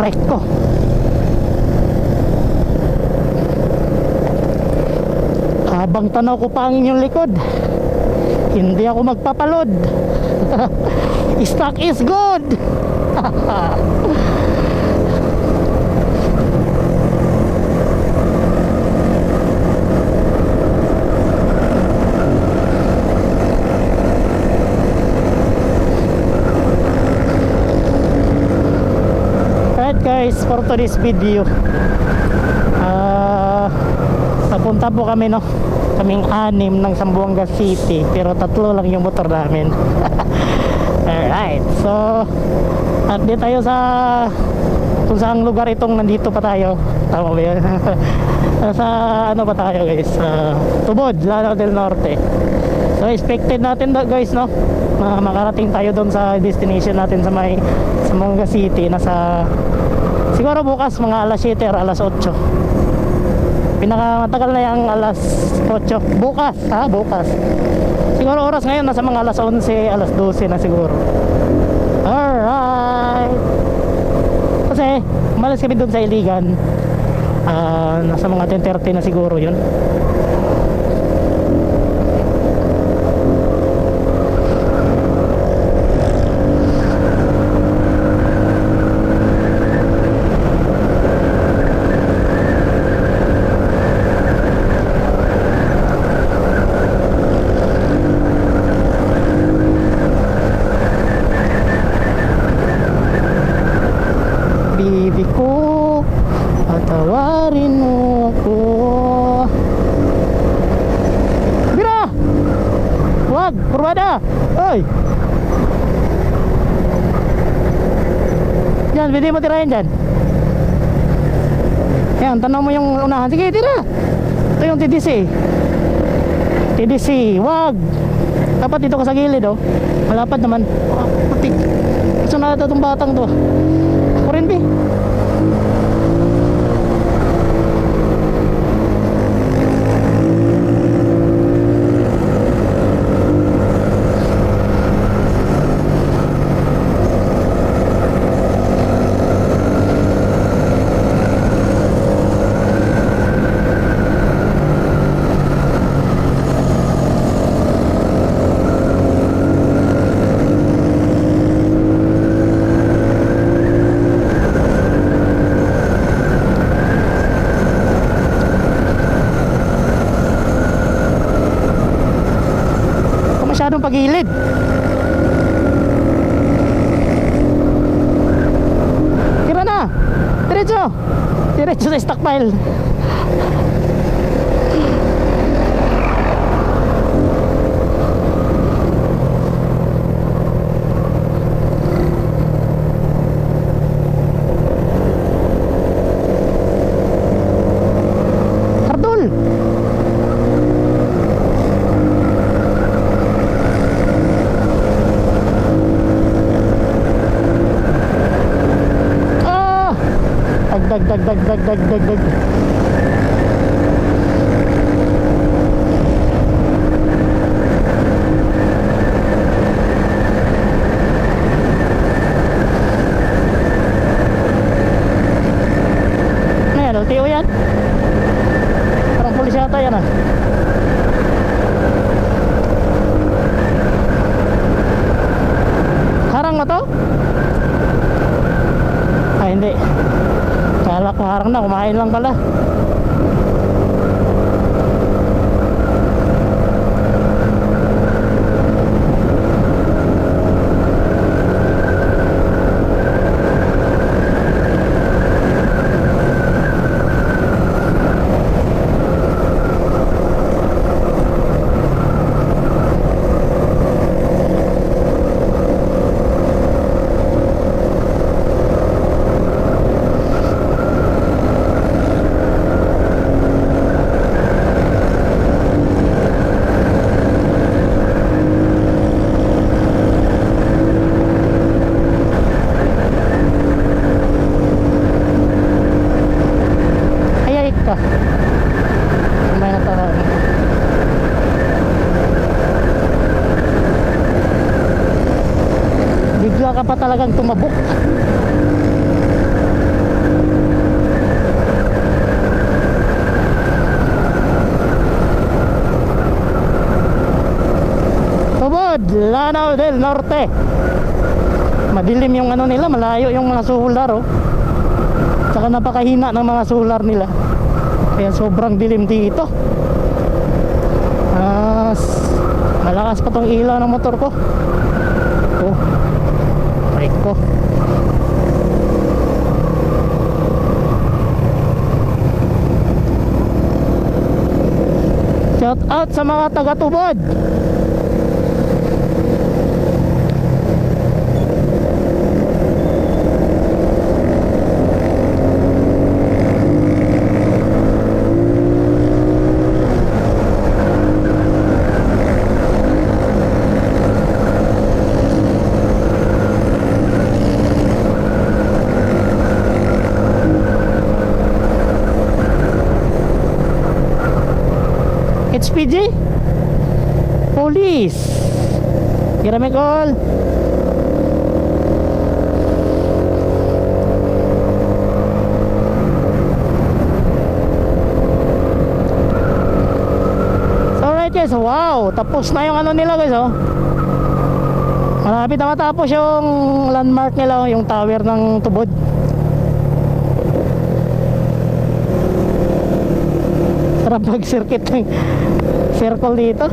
bike ko. Habang tanaw ko pa ang inyong likod, hindi ako magpapalod. Stock is good. Alright guys, for today's video, napunta po kami, no, kaming 6 ng Zamboanga City, pero 3 lang yung motor namin. Alright, so update tayo sa kung saang lugar itong nandito pa tayo. Tama ba yun? Sa ano pa tayo guys, Tubod, Lanao del Norte. So expected natin guys, no, makarating tayo doon sa destination natin sa may Zamboanga City. Nasa siguro bukas mga alas 7 or alas 8. Pinakamatagal na yung alas 8 bukas, bukas. Siguro oras ngayon nasa mga alas 11, alas 12 na siguro. Alright, kasi umalis kami doon sa Iligan, nasa mga 10:30 na siguro yun. Bibi ko, patawarin mo ako. Bira! Wag! Purbada! Oy! Diyan, pwede mo tirahin dyan. Yan, tanaw mo yung unahan. Sige, tira! Ito yung TDC. TDC, wag! Dapat dito ka sa gilid, oh. Malapad naman. Putik. Gusto na ito itong batang to. Ako rin, Bi. Masyadong pagilid. Tira na. Diretso. Diretso sa stockpile. Hardol. Dag. Ayan, LTO yan. Parang pulis yata yan, Harang mo to? Ay, hindi. Kala ko harang na, kumain lang pala. bigla ka pa talagang tumabok. Norte. Madilim yung ano nila, malayo yung mga solar oh. Tsaka napakahina ng mga solar nila. Kaya sobrang dilim dito. Malakas pa tong ilaw ng motor ko. Oh, brake ko. Shout out sa mga taga-Tubod. HPG Police Kirame call. So alright guys, wow, tapos na yung ano nila guys oh. Malapit na matapos yung landmark nila oh, yung tower ng Tubod. Sarap mag-circuit ng circle dito.